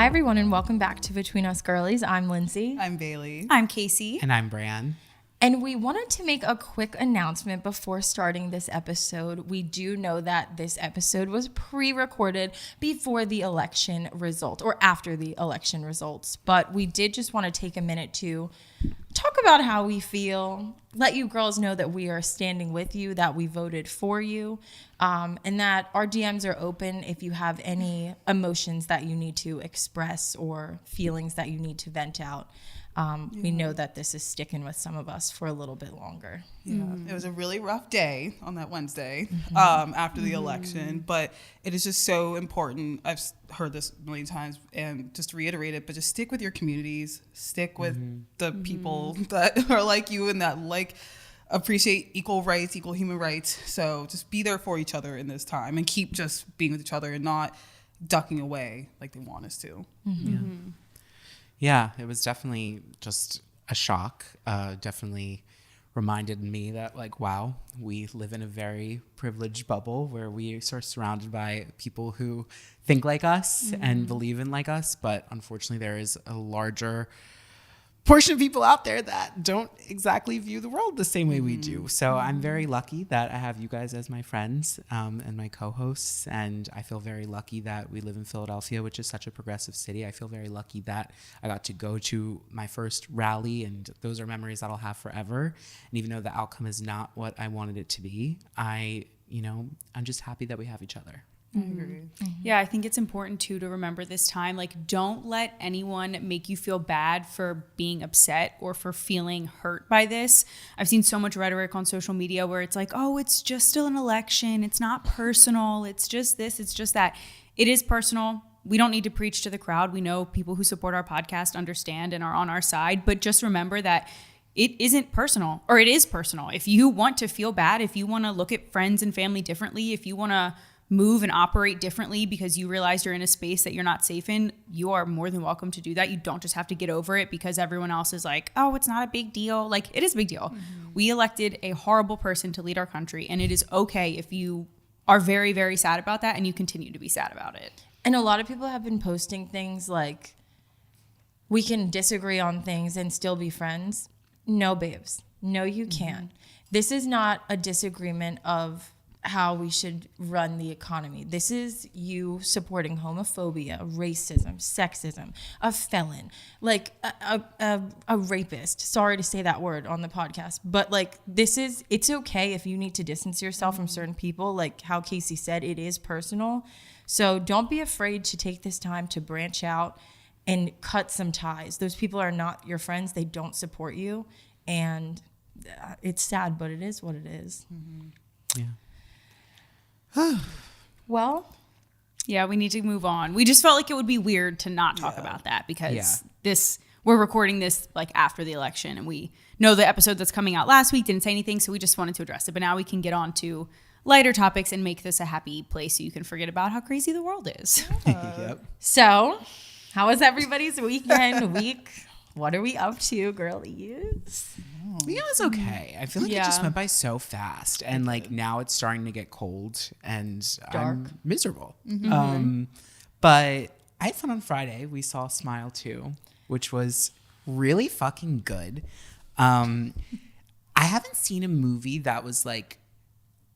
Hi, everyone, and welcome back to Between Us Girlies. I'm Lindsay. I'm Bailey. I'm Casey. And I'm Bran. And we wanted to make a quick announcement before starting this episode. We do know that this episode was pre-recorded before the election result or after the election results. But we did just want to take a minute to talk about how we feel, let you girls know that we are standing with you, that we voted for you, and that our DMs are open if you have any emotions that you need to express or feelings that you need to vent out. We know that this is sticking with some of us for a little bit longer. Yeah, It was a really rough day on that Wednesday after the election, but it is just so important. I've heard this a million times and just to reiterate it, but just stick with your communities, stick with the people that are like you and that appreciate equal rights, equal human rights. So just be there for each other in this time and keep just being with each other and not ducking away like they want us to. Yeah, it was definitely just a shock. Definitely reminded me that, like, wow, we live in a very privileged bubble where we are surrounded by people who think like us and believe in like us. But unfortunately, there is a larger portion of people out there that don't exactly view the world the same way we do. So I'm very lucky that I have you guys as my friends and my co-hosts. And I feel very lucky that we live in Philadelphia, which is such a progressive city. I feel very lucky that I got to go to my first rally, and those are memories that I'll have forever. And even though the outcome is not what I wanted it to be, I'm just happy that we have each other. I agree. Yeah, I think it's important too to remember this time, like, don't let anyone make you feel bad for being upset or for feeling hurt by this. I've seen so much rhetoric on social media where it's like, oh, it's just still an election. It's not personal. It's just this. It's just that. It is personal. We don't need to preach to the crowd. We know people who support our podcast understand and are on our side, but just remember that it isn't personal, or it is personal. If you want to feel bad, if you want to look at friends and family differently, if you want to move and operate differently because you realize you're in a space that you're not safe in, you are more than welcome to do that. You don't just have to get over it because everyone else is like, oh, it's not a big deal. Like, it is a big deal. We elected a horrible person to lead our country, and it is okay if you are very, very sad about that and you continue to be sad about it. And a lot of people have been posting things like, we can disagree on things and still be friends. No, babes. No, you can't. This is not a disagreement of how we should run the economy. This is you supporting homophobia, racism, sexism, a felon, like a rapist. Sorry to say that word on the podcast, but like, it's okay if you need to distance yourself from certain people. Like how Casey said, it is personal. So don't be afraid to take this time to branch out and cut some ties. Those people are not your friends. They don't support you. And it's sad, but it is what it is. Yeah. Well, yeah, we need to move on. We just felt like it would be weird to not talk about that because we're recording this like after the election, and we know the episode that's coming out last week didn't say anything, so we just wanted to address it. But now we can get on to lighter topics and make this a happy place so you can forget about how crazy the world is. Yep. So, how was everybody's week? What are we up to, girlies? Yeah, it was okay. I feel like it just went by so fast, and like now it's starting to get cold and I'm miserable. But I had fun on Friday. We saw Smile 2, which was really fucking good. I haven't seen a movie that was like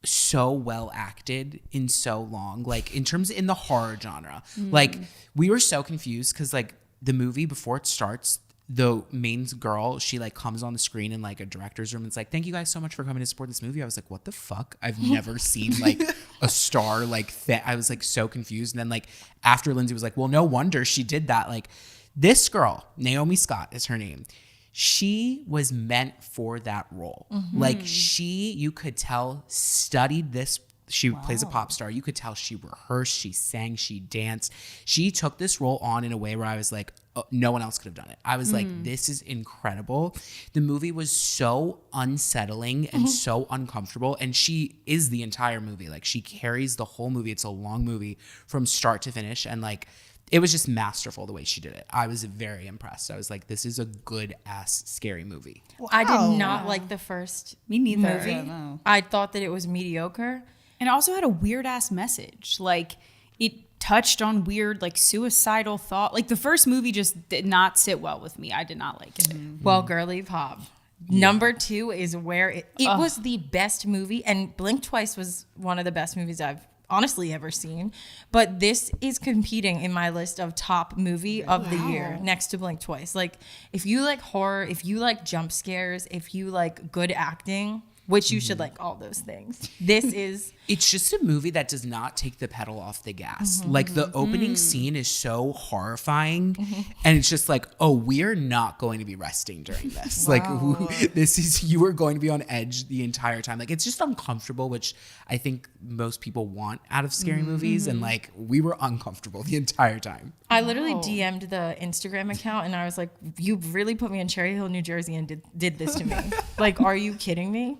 so well acted in so long, like in the horror genre. Like, we were so confused because like the movie, before it starts, the main girl, she like comes on the screen in like a director's room and it's like, thank you guys so much for coming to support this movie. I was like, what the fuck? I've never seen like a star like that. I was like so confused. And then like after Lindsay was like, well, no wonder she did that. Like, this girl, Naomi Scott is her name. She was meant for that role. Like, you could tell, studied this. She plays a pop star. You could tell she rehearsed, she sang, she danced. She took this role on in a way where I was like, oh, no one else could have done it. I was like, this is incredible. The movie was so unsettling and so uncomfortable. And she is the entire movie. Like, she carries the whole movie. It's a long movie from start to finish. And like, it was just masterful the way she did it. I was very impressed. I was like, this is a good ass scary movie. Wow. I did not like the first movie. Yeah, no. I thought that it was mediocre. And it also had a weird ass message. Like, it touched on weird like suicidal thought. Like the first movie just did not sit well with me. I did not like it. Well, girly pop. Number 2 is where it was the best movie, and Blink Twice was one of the best movies I've honestly ever seen. But this is competing in my list of top movie of the year next to Blink Twice. Like, if you like horror, if you like jump scares, if you like good acting, which you should like all those things. This is... It's just a movie that does not take the pedal off the gas. Like, the opening scene is so horrifying. And it's just like, oh, we're not going to be resting during this. Like, you are going to be on edge the entire time. Like, it's just uncomfortable, which I think most people want out of scary movies. And, like, we were uncomfortable the entire time. I literally DM'd the Instagram account, and I was like, you really put me in Cherry Hill, New Jersey, and did this to me. Like, are you kidding me?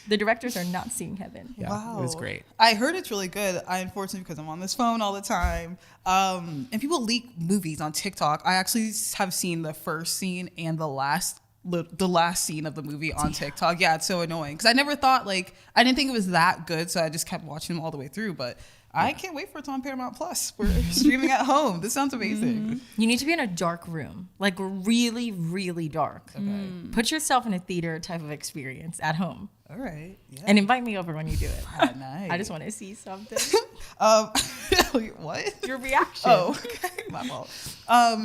The directors are not seeing heaven. Yeah, wow. It was great. I heard it's really good. I, unfortunately, because I'm on this phone all the time, and people leak movies on TikTok. I actually have seen the first scene and the last scene of the movie on TikTok. Yeah, it's so annoying. Because I never thought, like, I didn't think it was that good, so I just kept watching them all the way through. But I can't wait for it on Paramount Plus. We're streaming at home. This sounds amazing. You need to be in a dark room, like really, really dark. Okay. Put yourself in a theater type of experience at home. All right. Yeah. And invite me over when you do it. Nice. I just want to see something. What? Your reaction. Oh, okay. My fault.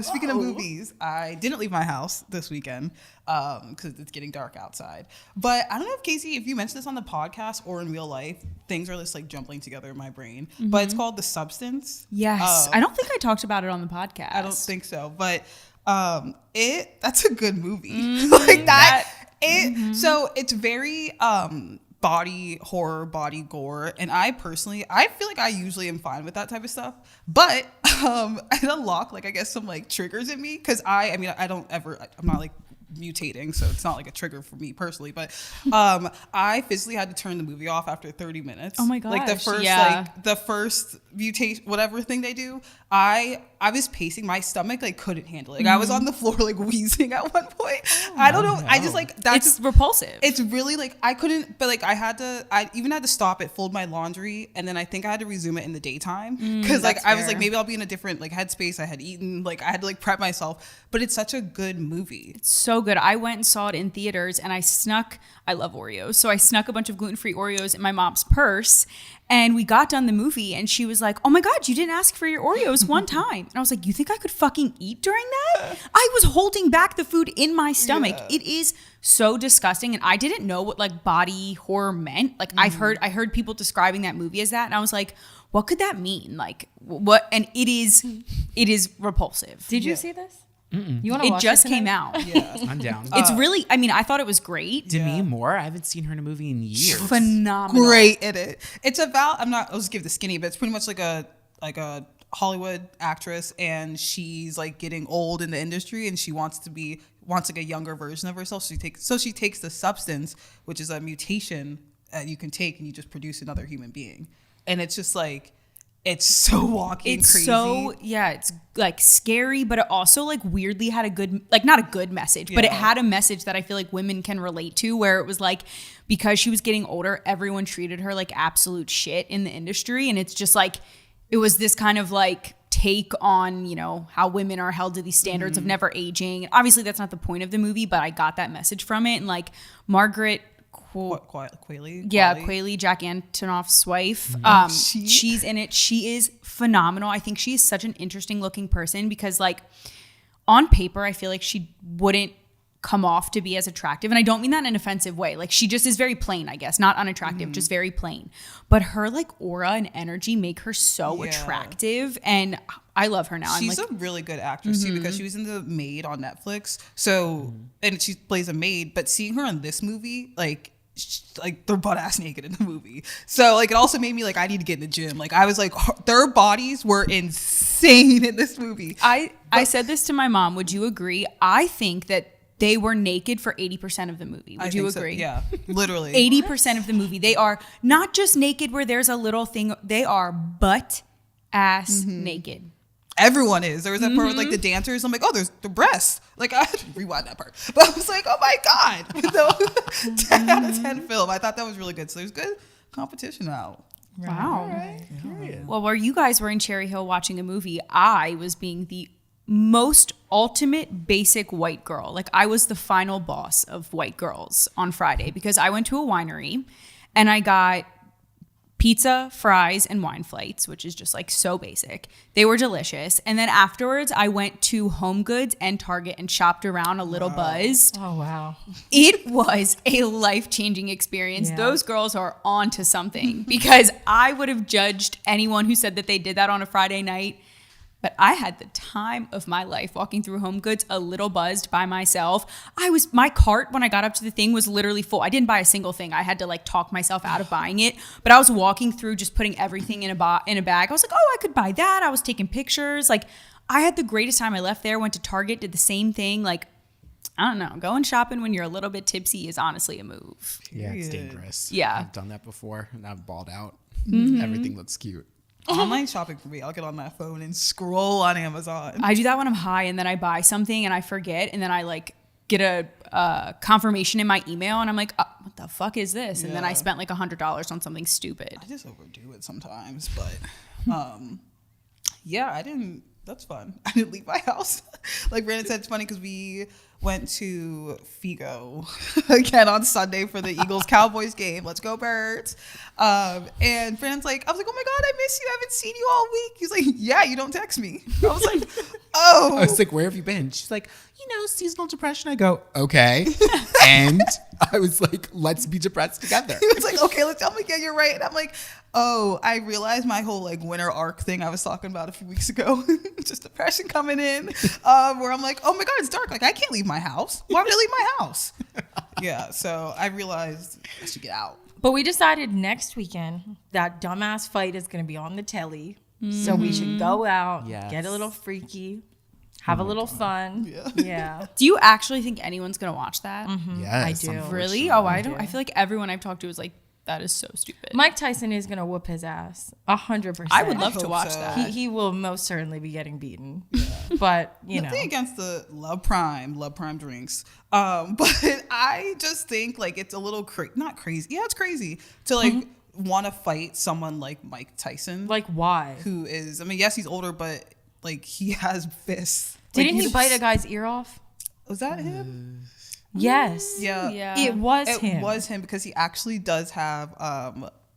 Speaking of movies, I didn't leave my house this weekend because it's getting dark outside. But I don't know if Casey, if you mentioned this on the podcast or in real life, things are just like jumbling together in my brain. But it's called The Substance. Yes. I don't think I talked about it on the podcast. I don't think so. But that's a good movie. Like that. So it's very body horror, body gore, and I feel like I usually am fine with that type of stuff, but it unlocked like I guess some like triggers in me because I'm not like mutating, so it's not like a trigger for me personally, but I physically had to turn the movie off after 30 minutes. Oh my gosh. Like the first mutation, whatever thing they do, I was pacing, my stomach like couldn't handle it. Like I was on the floor like wheezing at one point. I don't know. I just like it's repulsive. It's really like I couldn't, but like I even had to stop it, fold my laundry, and then I think I had to resume it in the daytime because like I was like maybe I'll be in a different like headspace. I had eaten, like I had to like prep myself, but it's such a good movie. It's so good. I went and saw it in theaters, and I love Oreos, so I snuck a bunch of gluten-free Oreos in my mom's purse. And we got done the movie, and she was like, oh my God, you didn't ask for your Oreos one time. And I was like, you think I could fucking eat during that? I was holding back the food in my stomach. Yeah. It is so disgusting. And I didn't know what like body horror meant. Like I heard people describing that movie as that. And I was like, what could that mean? Like what? And it is repulsive. Did you see this? You want to watch it? It just came out. Yeah, I'm down. It's really, I mean, I thought it was great. Demi Moore, I haven't seen her in a movie in years. Phenomenal. Great in it. It's about, I'll just give the skinny, but it's pretty much like a Hollywood actress, and she's like getting old in the industry, and she wants like a younger version of herself. So she takes the substance, which is a mutation that you can take, and you just produce another human being. And it's just like, it's so walking crazy. It's like scary, but it also like weirdly had a good, like not a good message, but it had a message that I feel like women can relate to, where it was like, because she was getting older, everyone treated her like absolute shit in the industry. And it's just like, it was this kind of like take on, you know, how women are held to these standards of never aging. Obviously that's not the point of the movie, but I got that message from it. And like Margaret Qualley. Yeah, Qualley, Jack Antonoff's wife. She's in it. She is phenomenal. I think she is such an interesting looking person because like on paper, I feel like she wouldn't come off to be as attractive. And I don't mean that in an offensive way. Like she just is very plain, I guess. Not unattractive, just very plain. But her like aura and energy make her so attractive. And I love her now. She's a really good actress too, because she was in The Maid on Netflix. So, and she plays a maid, but seeing her in this movie, like they're butt ass naked in the movie. So like it also made me like I need to get in the gym. Like I was like their bodies were insane in this movie. I said this to my mom. Would you agree? I think that they were naked for 80% of the movie. Would you agree? So. Yeah, literally. 80% of the movie. They are not just naked where there's a little thing. They are butt ass naked. Everyone is. There was that part with like the dancers. I'm like, oh, there's the breasts. Like I had to rewind that part. But I was like, oh my God. 10 out of 10 film. I thought that was really good. So there's good competition out. Wow. Period. Well, while you guys were in Cherry Hill watching a movie, I was being the most ultimate basic white girl. Like, I was the final boss of white girls on Friday because I went to a winery and I got pizza, fries, and wine flights, which is just like so basic. They were delicious. And then afterwards, I went to Home Goods and Target and shopped around a little buzzed. Oh, wow. It was a life-changing experience. Yeah. Those girls are on to something because I would have judged anyone who said that they did that on a Friday night. But I had the time of my life walking through Home Goods, a little buzzed by myself. My cart when I got up to the thing was literally full. I didn't buy a single thing. I had to like talk myself out of buying it. But I was walking through just putting everything in a bag. I was like, oh, I could buy that. I was taking pictures. Like, I had the greatest time. I left there, went to Target, did the same thing. Like, I don't know. Going shopping when you're a little bit tipsy is honestly a move. Yeah, it's dangerous. Yeah. I've done that before and I've balled out. Everything looks cute. Online shopping for me, I'll get on my phone and scroll on Amazon. I do that when I'm high and then I buy something and I forget and then I like get a confirmation in my email and I'm like, what the fuck is this? And then I spent like $100 on something stupid. I just overdo it sometimes, but that's fun. I didn't leave my house. Like Brandon said, it's funny because we went to Figo again on Sunday for the Eagles-Cowboys game. Let's go Birds. And Brandon's like, I was like, oh my God, I miss you. I haven't seen you all week. He's like, yeah, you don't text me. I was like, oh. I was like, where have you been? She's like, seasonal depression. I go, okay. And I was like, let's be depressed together. He was like, okay, let's tell me again, you're right. And I'm like, oh, I realized my whole like winter arc thing I was talking about a few weeks ago. Just depression coming in. Where I'm like, oh my God, it's dark. Like, I can't leave my house. Why would I leave my house? Yeah, so I realized I should get out. But we decided next weekend that dumbass fight is going to be on the telly. So we should go out, get a little freaky, have a little fun. Yeah. Do you actually think anyone's going to watch that? Yes, I do. Really? Oh, I don't. I feel like everyone I've talked to is like, that is so stupid. Mike Tyson is going to whoop his ass 100%. I would love to hope watch so. that. He will most certainly be getting beaten. But, Nothing against the Love Prime drinks. But I just think like it's a little not crazy. Yeah, it's crazy to like want to fight someone like Mike Tyson. like, why? Who is, I mean, yes, he's older, but like he has fists. Didn't Like, he bite a guy's ear off? Was that him? Yes. Yeah. It was him. It was him because he actually does have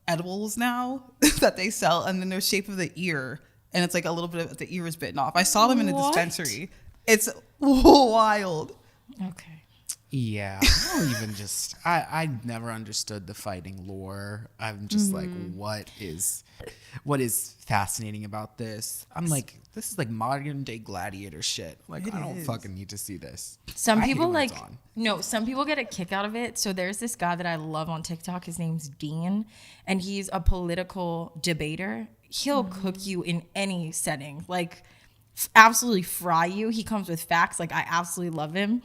edibles now that they sell, and then there's shape of the ear, and it's like a little bit of the ear is bitten off. I saw them in a dispensary. It's wild. Okay. Yeah, I don't even I never understood the fighting lore. I'm just like, what is fascinating about this? I'm like, this is like modern day Gladiator shit. Like, I don't fucking need to see this. Some I hate people when it's like, on. no, some people get a kick out of it. So there's this guy that I love on TikTok. His name's Dean, and he's a political debater. He'll cook you in any setting, like absolutely fry you. He comes with facts. Like, I absolutely love him.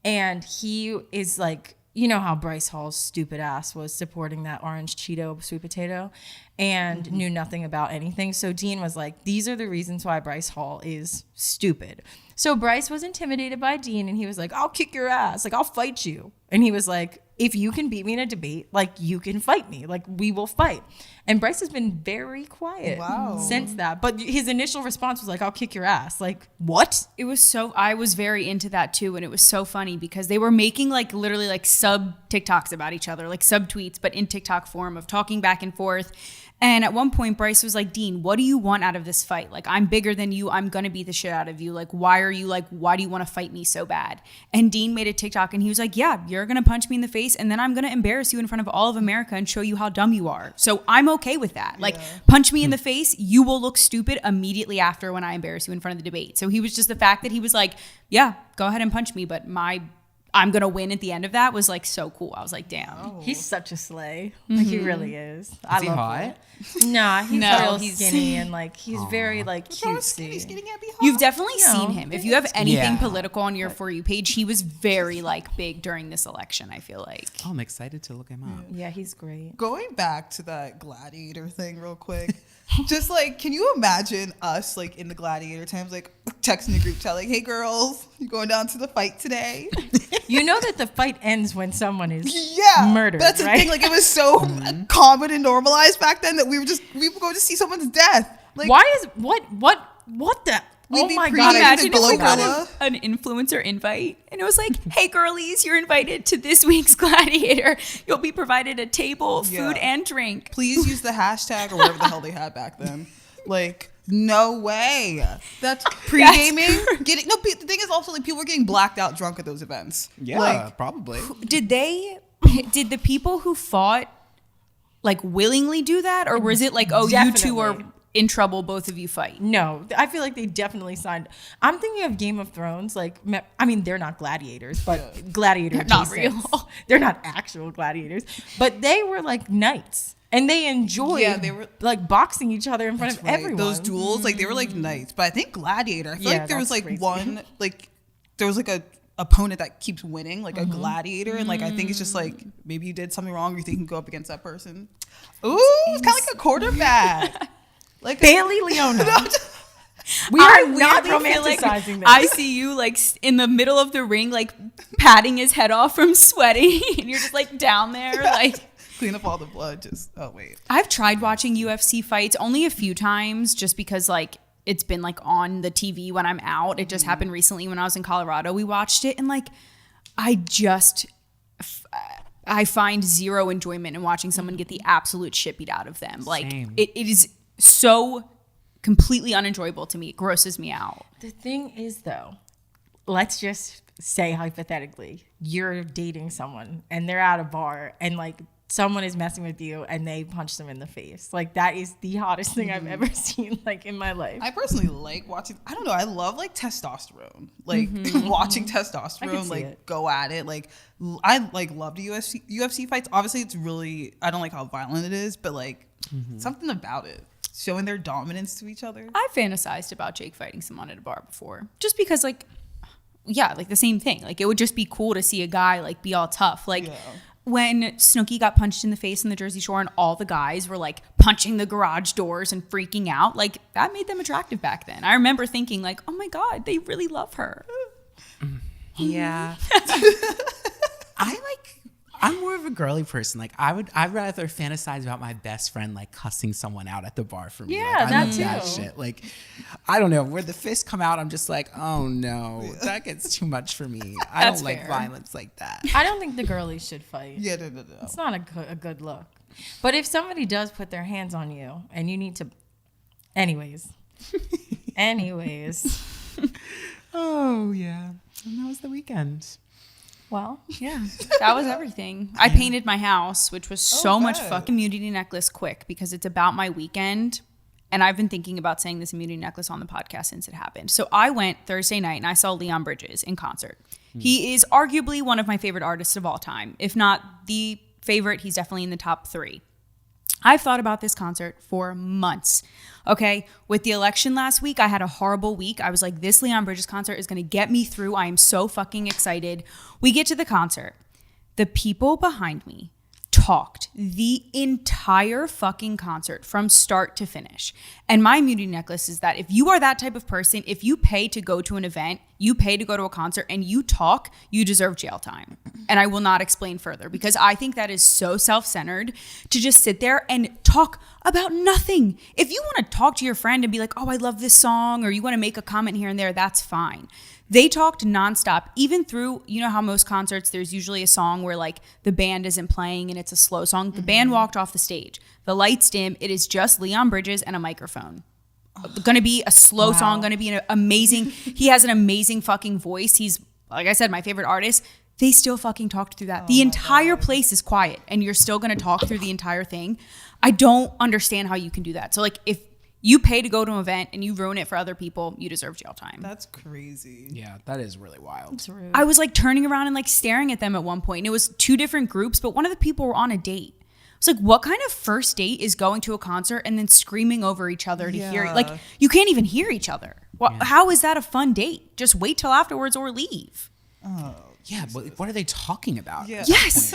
And he is like, you know how Bryce Hall's stupid ass was supporting that orange Cheeto sweet potato and knew nothing about anything. So Dean was like, these are the reasons why Bryce Hall is stupid. So Bryce was intimidated by Dean and he was like, I'll kick your ass. Like, I'll fight you. And he was like, if you can beat me in a debate, like, you can fight me. Like, we will fight. And Bryce has been very quiet since that. But his initial response was like, I'll kick your ass. Like, what? It was I was very into that too. And it was so funny because they were making like literally like sub TikToks about each other, like sub tweets, but in TikTok form of talking back and forth. And at one point, Bryce was like, Dean, what do you want out of this fight? Like, I'm bigger than you. I'm going to beat the shit out of you. Like, why do you want to fight me so bad? And Dean made a TikTok and he was like, yeah, you're going to punch me in the face and then I'm going to embarrass you in front of all of America and show you how dumb you are. So I'm okay with that. Like, punch me in the face. You will look stupid immediately after when I embarrass you in front of the debate. So he was just the fact that he was like, yeah, go ahead and punch me. But I'm going to win at the end of that was like so cool. I was like, damn. He's such a slay. Like, he really is. Is he hot? Nah, he's real he's skinny and like, he's very like cutesy. Skinny can't be hot. You've definitely seen him. If you have anything Yeah. political on your For You page, he was very like big during this election, I feel like. Oh, I'm excited to look him up. Yeah, he's great. Going back to that Gladiator thing real quick, just like, can you imagine us like in the Gladiator times, like texting the group chat, like, hey girls, you going down to the fight today? You know that the fight ends when someone is murdered. That's the right? thing. Like it was so common and normalized back then that we would go to see someone's death. Like why is what the We'd be my pre- god! Imagine if we got Glorilla. an influencer invite and it was like, hey girlies, you're invited to this week's Gladiator. You'll be provided a table, food, and drink. Please use the hashtag or whatever the hell they had back then. Like, no way. That's pre-gaming. The thing is also like people were getting blacked out drunk at those events. Yeah, like, probably. Did the people who fought like willingly do that? Or was it like, oh, you two are in trouble, both of you fight? No, I feel like they definitely signed. I'm thinking of Game of Thrones. Like, I mean, they're not gladiators, but gladiator. They're not adjacent. real. They're not actual gladiators, but they were like knights, and they enjoyed. Yeah, they were like boxing each other in front of everyone. Those duels, like they were like knights. But I think Gladiator. I feel like there was like crazy. one, like there was like a opponent that keeps winning, like a gladiator, and like I think it's just like maybe you did something wrong, or you think you can go up against that person. Ooh, it's kind of like a quarterback. Like Bailey Leona. We are not weirdly feel like romanticizing this. I see you like in the middle of the ring, like patting his head off from sweating, and you're just like down there, like clean up all the blood. Just wait. I've tried watching UFC fights only a few times, just because like it's been like on the TV when I'm out. It just happened recently when I was in Colorado. We watched it, and like I find zero enjoyment in watching someone get the absolute shit beat out of them. Like it is so completely unenjoyable to me. It grosses me out. The thing is, though, let's just say hypothetically, you're dating someone and they're at a bar and like someone is messing with you and they punch them in the face. Like that is the hottest thing I've ever seen like in my life. I personally like watching. I don't know. I love like testosterone. Like watching testosterone like go at it. Like I like love the UFC fights. Obviously, it's really. I don't like how violent it is, but like something about it. Showing their dominance to each other. I fantasized about Jake fighting someone at a bar before, just because like, yeah, like the same thing. Like it would just be cool to see a guy like be all tough. Like when Snooki got punched in the face in the Jersey Shore and all the guys were like punching the garage doors and freaking out, like that made them attractive back then. I remember thinking like, oh my God, they really love her. Yeah. I'm more of a girly person. Like I'd rather fantasize about my best friend like cussing someone out at the bar for me. Yeah, like, that I love too. that shit. Like I don't know, where the fists come out, I'm just like, oh no, that gets too much for me. I That's don't like fair. violence like that. I don't think the girlies should fight. Yeah, no. It's not a good look. But if somebody does put their hands on you and you need to, anyways. Oh yeah, and that was the weekend. Well, yeah, that was everything. I painted my house, which was so much fun. Immunity necklace quick because it's about my weekend. And I've been thinking about saying this immunity necklace on the podcast since it happened. So I went Thursday night and I saw Leon Bridges in concert. He is arguably one of my favorite artists of all time. If not the favorite, he's definitely in the top 3. I've thought about this concert for months. Okay, with the election last week, I had a horrible week. I was like, this Leon Bridges concert is going to get me through. I am so fucking excited. We get to the concert. The people behind me talked the entire fucking concert from start to finish. And my immunity necklace is that if you are that type of person, if you pay to go to an event, you pay to go to a concert and you talk, you deserve jail time. And I will not explain further because I think that is so self-centered to just sit there and talk about nothing. If you want to talk to your friend and be like, oh, I love this song, or you want to make a comment here and there, that's fine. They talked nonstop, even through, you know how most concerts, there's usually a song where like the band isn't playing and it's a slow song. The band walked off the stage. The lights dim. It is just Leon Bridges and a microphone. Going to be a slow song, going to be an amazing, he has an amazing fucking voice. He's, like I said, my favorite artist. They still fucking talked through that. The entire place is quiet and you're still going to talk through the entire thing. I don't understand how you can do that. So like if you pay to go to an event and you ruin it for other people, you deserve jail time. That's crazy. Yeah, that is really wild. It's rude. I was like turning around and like staring at them at one point. And it was 2 different groups, but one of the people were on a date. It's like, what kind of first date is going to a concert and then screaming over each other to hear? Like, you can't even hear each other. Well, how is that a fun date? Just wait till afterwards or leave. Oh, Yeah, but what are they talking about? Yeah. Yes.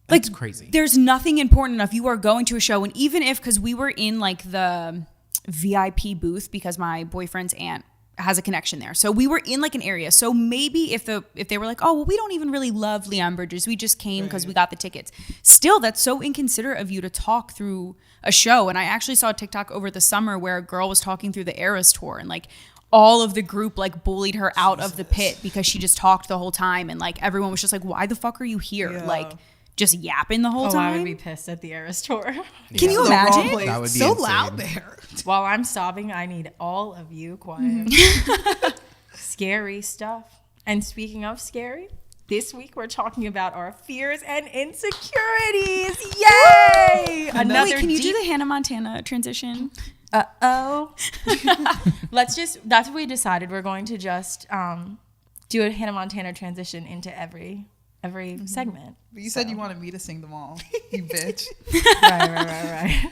That's Like, crazy. There's nothing important enough. You are going to a show, and even if, because we were in like the VIP booth because my boyfriend's aunt has a connection there. So we were in like an area. So maybe if they were like, oh, well, we don't even really love Leon Bridges, we just came because we got the tickets. Still, that's so inconsiderate of you to talk through a show. And I actually saw a TikTok over the summer where a girl was talking through the Eras tour, and like all of the group like bullied her out of the pit because she just talked the whole time, and like everyone was just like, why the fuck are you here? Yeah. Like just yapping the whole time. I would be pissed at the Eras tour. Can you imagine? That would be so insane. loud there. While I'm sobbing, I need all of you quiet. Scary stuff. And speaking of scary, this week we're talking about our fears and insecurities. Yay! Wait, can you do the Hannah Montana transition? Uh-oh. That's what we decided. We're going to just do a Hannah Montana transition into every segment. But you said you wanted me to sing them all, you bitch. Right.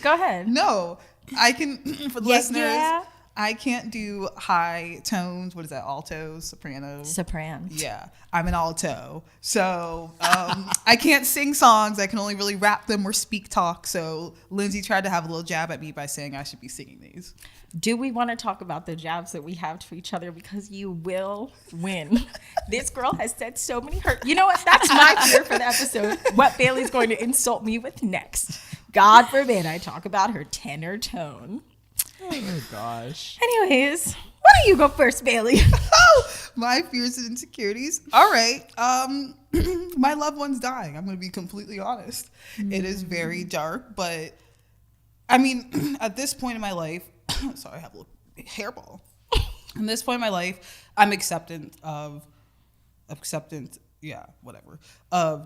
Go ahead. No, I can, for the listeners, Yeah. I can't do high tones. What is that? Altos, sopranos? Soprans. Yeah, I'm an alto. So I can't sing songs. I can only really rap them or speak talk. So Lindsay tried to have a little jab at me by saying I should be singing these. Do we want to talk about the jabs that we have to each other? Because you will win. This girl has said so many hurt. You know what? That's my fear for the episode. What Bailey's going to insult me with next. God forbid I talk about her tenor tone. Oh my gosh. Anyways, why don't you go first, Bailey? My fears and insecurities. All right. My loved one's dying. I'm going to be completely honest. It is very dark, but I mean, at this point in my life, sorry, I have a little hairball. At this point in my life, I'm acceptant, of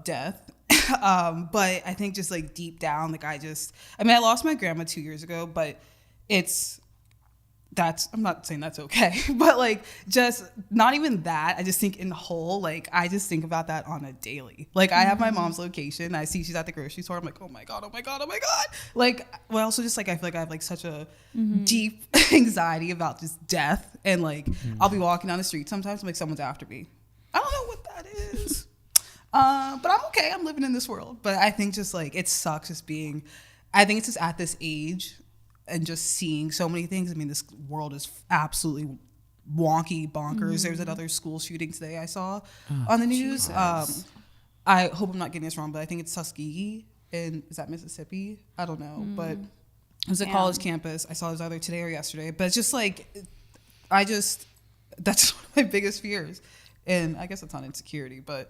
death. But I think just like deep down, like I lost my grandma 2 years ago, but I'm not saying that's okay, but like just not even that. I just think in whole, like I just think about that on a daily. Like I have my mom's location. I see she's at the grocery store. I'm like, oh my God. Like, well, also just like I feel like I have like such a deep anxiety about just death, and like I'll be walking down the street sometimes, I'm like someone's after me. I don't know what that is, but I'm okay. I'm living in this world. But I think just like it sucks just being. I think it's just at this age. And just seeing so many things. I mean, this world is absolutely wonky, bonkers. There was another school shooting today I saw on the news. I hope I'm not getting this wrong, but I think it's Tuskegee is that Mississippi? I don't know, but it was a college campus. I saw it was either today or yesterday. But it's just like, that's one of my biggest fears. And I guess it's not insecurity, but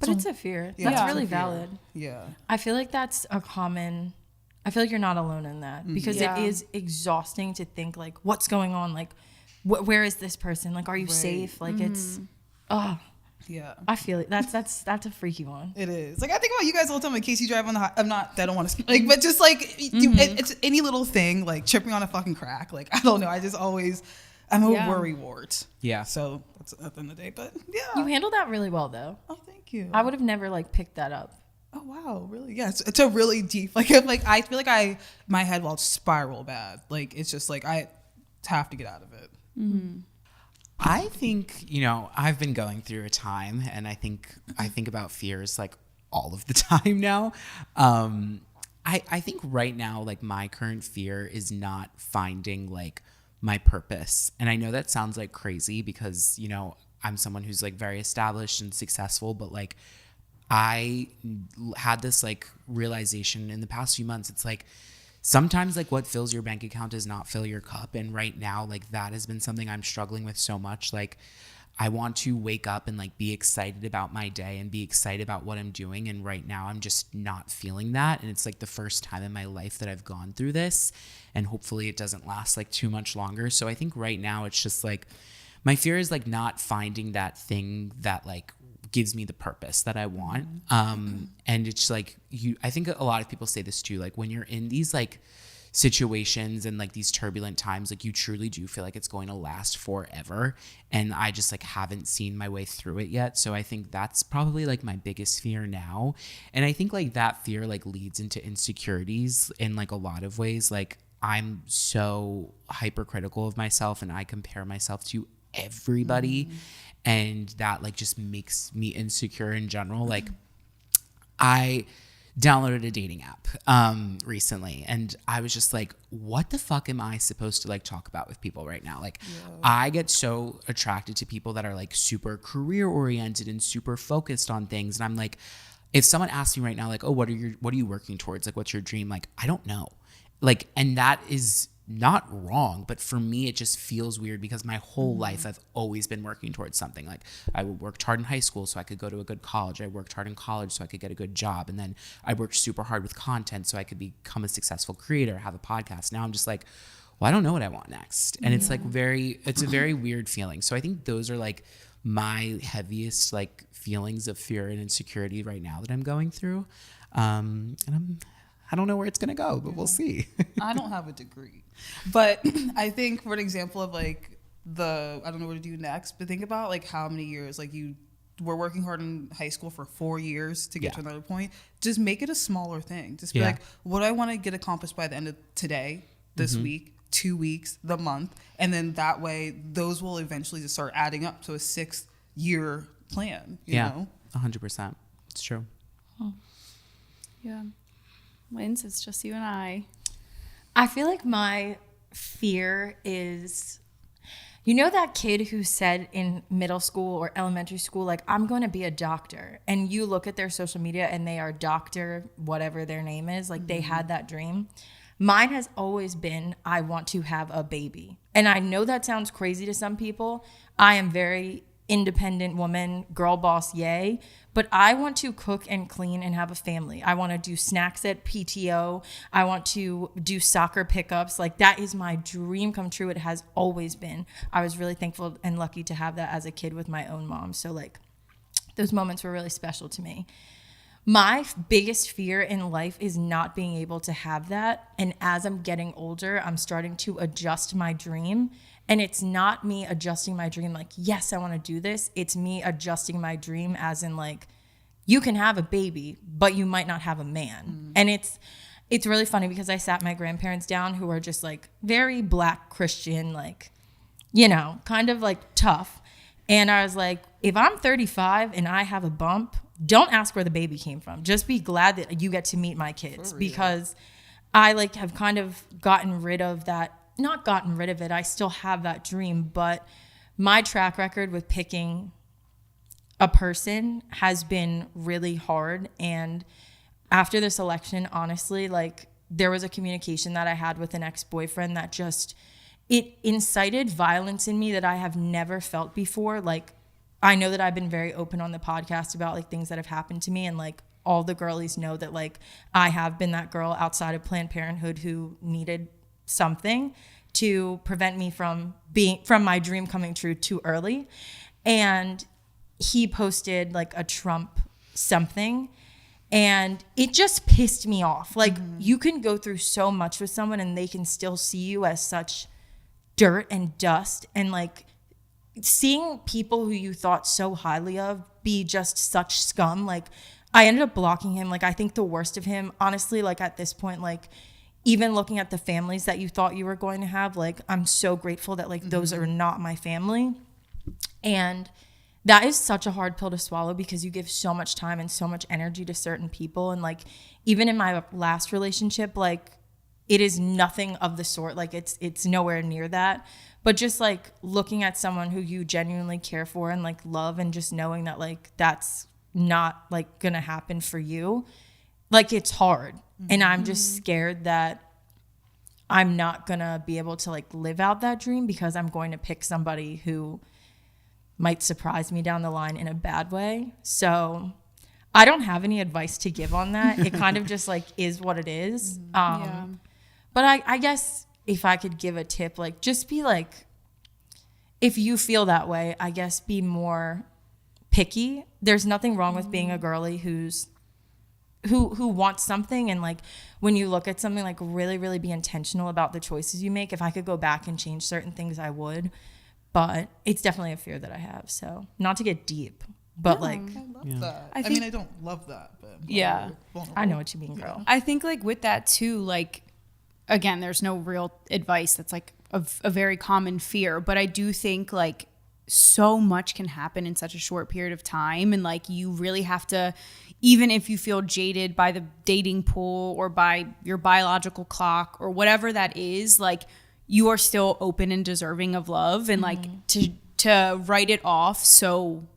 it's a fear. Yeah, That's it's really a fear. valid. Yeah. I feel like that's I feel like you're not alone in that, because it is exhausting to think like, what's going on? Like, where is this person? Like, are you safe? Like Yeah. I feel it. That's a freaky one. It is. Like I think about you guys all the time in case you drive on the I don't want to speak, like, but just like it's any little thing, like tripping on a fucking crack. Like I don't know. I'm a worry wart. Yeah. So that's at the end of the day. But yeah. You handled that really well, though. Oh, thank you. I would have never like picked that up. Oh wow, really? Yeah, it's a really deep. Like I feel like my head will spiral bad. Like it's just like I have to get out of it. Mm-hmm. I think, I've been going through a time, and I think about fears like all of the time now. I think right now, like my current fear is not finding like my purpose. And I know that sounds like crazy because, I'm someone who's like very established and successful, but like I had this like realization in the past few months. It's like sometimes like what fills your bank account does not fill your cup. And right now, like that has been something I'm struggling with so much. Like I want to wake up and like be excited about my day and be excited about what I'm doing. And right now I'm just not feeling that. And it's like the first time in my life that I've gone through this, and hopefully it doesn't last like too much longer. So I think right now it's just like my fear is like not finding that thing that like gives me the purpose that I want. And it's like I think a lot of people say this too, like when you're in these like situations and like these turbulent times, like you truly do feel like it's going to last forever. And I just like haven't seen my way through it yet. So I think that's probably like my biggest fear now. And I think like that fear like leads into insecurities in like a lot of ways. Like I'm so hypercritical of myself and I compare myself to everybody. And that like just makes me insecure in general. Like downloaded a dating app recently, and I was just like, what the fuck am I supposed to like talk about with people right now? Like, I get so attracted to people that are like super career oriented and super focused on things, and I'm like, if someone asks me right now, like, oh, what are you working towards? Like, what's your dream? Like, I don't know. Like, and that is not wrong, but for me, it just feels weird because my whole life I've always been working towards something. Like, I worked hard in high school so I could go to a good college. I worked hard in college so I could get a good job. And then I worked super hard with content so I could become a successful creator, have a podcast. Now I'm just like, well, I don't know what I want next. And it's like it's a very weird feeling. So I think those are like my heaviest like feelings of fear and insecurity right now that I'm going through. And I don't know where it's going to go, but we'll see. I don't have a degree. But I think for an example of like I don't know what to do next, but think about like how many years, like you were working hard in high school for 4 years to get to another point. Just make it a smaller thing. Just be like, what do I want to get accomplished by the end of today, this week, 2 weeks, the month? And then that way, those will eventually just start adding up to a 6-year plan, you know? 100%. It's true. Oh. Yeah. Linz, it's just you and I. I feel like my fear is, you know, that kid who said in middle school or elementary school, like, I'm going to be a doctor. And you look at their social media and they are doctor, whatever their name is. Like, they had that dream. Mine has always been, I want to have a baby. And I know that sounds crazy to some people. I am very independent woman, girl boss, yay. But I want to cook and clean and have a family. I want to do snacks at PTO. I want to do soccer pickups. Like, that is my dream come true. It has always been. I was really thankful and lucky to have that as a kid with my own mom. So like, those moments were really special to me. My biggest fear in life is not being able to have that. And as I'm getting older, I'm starting to adjust my dream. And it's not me adjusting my dream like, yes, I want to do this. It's me adjusting my dream as in like, you can have a baby, but you might not have a man. And it's really funny because I sat my grandparents down who are just like very Black Christian, like, you know, kind of like tough. And I was like, if I'm 35 and I have a bump, don't ask where the baby came from. Just be glad that you get to meet my kids, because I like have kind of gotten rid of that. Not gotten rid of it. I still have that dream, but my track record with picking a person has been really hard. And after this election, honestly, like, there was a communication that I had with an ex-boyfriend that just, it incited violence in me that I have never felt before. Like, I know that I've been very open on the podcast about like things that have happened to me, and like all the girlies know that like I have been that girl outside of Planned Parenthood who needed something to prevent me from my dream coming true too early. And he posted like a Trump something, and it just pissed me off. Like, you can go through so much with someone and they can still see you as such dirt and dust, and like seeing people who you thought so highly of be just such scum. Like, I ended up blocking him. Like, I think the worst of him, honestly, like at this point, like even looking at the families that you thought you were going to have, like, I'm so grateful that like those are not my family. And that is such a hard pill to swallow because you give so much time and so much energy to certain people. And like, even in my last relationship, like, it is nothing of the sort. Like, it's nowhere near that. But just like looking at someone who you genuinely care for and like love, and just knowing that like that's not like gonna happen for you, like, it's hard. And I'm just scared that I'm not gonna be able to like live out that dream because I'm going to pick somebody who might surprise me down the line in a bad way. So I don't have any advice to give on that. It kind of just like is what it is. But I guess if I could give a tip, like, just be like, if you feel that way, I guess be more picky. There's nothing wrong with being a girly who wants something, and like when you look at something, like really, really be intentional about the choices you make. If I could go back and change certain things, I would. But it's definitely a fear that I have. So not to get deep, but like, I love that. I mean, I don't love that, but I know what you mean, girl. I think like with that too, like, again, there's no real advice that's like a very common fear, but I do think like so much can happen in such a short period of time. And like, you really have to, even if you feel jaded by the dating pool or by your biological clock or whatever that is, like, you are still open and deserving of love. And like, to write it off so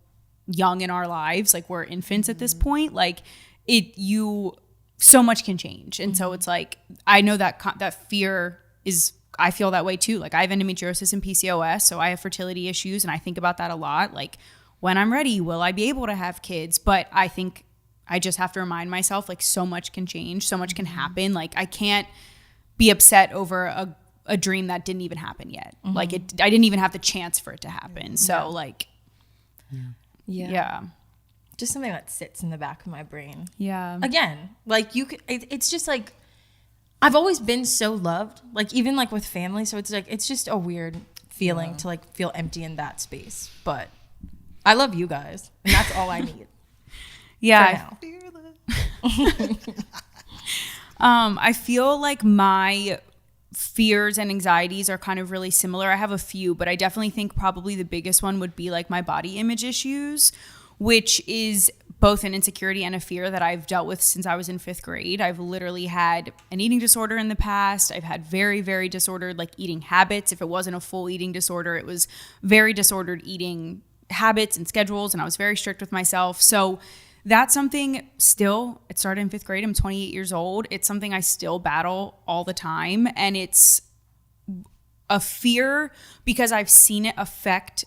young in our lives, like, we're infants at this point, like, so much can change. And so it's like, I know that fear is, I feel that way too. Like, I have endometriosis and PCOS, so I have fertility issues, and I think about that a lot. Like, when I'm ready, will I be able to have kids? But I think I just have to remind myself, like, so much can change, so much can happen. Like, I can't be upset over a dream that didn't even happen yet. Like, I didn't even have the chance for it to happen. So like, yeah. Just something that sits in the back of my brain. Yeah. Again, like, it's just like, I've always been so loved, like, even like with family. So it's like, it's just a weird feeling to like feel empty in that space. But I love you guys, and that's all I need. Yeah. I feel like my fears and anxieties are kind of really similar. I have a few, but I definitely think probably the biggest one would be like my body image issues, which is both an insecurity and a fear that I've dealt with since I was in 5th grade. I've literally had an eating disorder in the past. I've had very, very disordered like eating habits. If it wasn't a full eating disorder, it was very disordered eating habits and schedules, and I was very strict with myself. So that's something still, it started in 5th grade. I'm 28 years old. It's something I still battle all the time. And it's a fear because I've seen it affect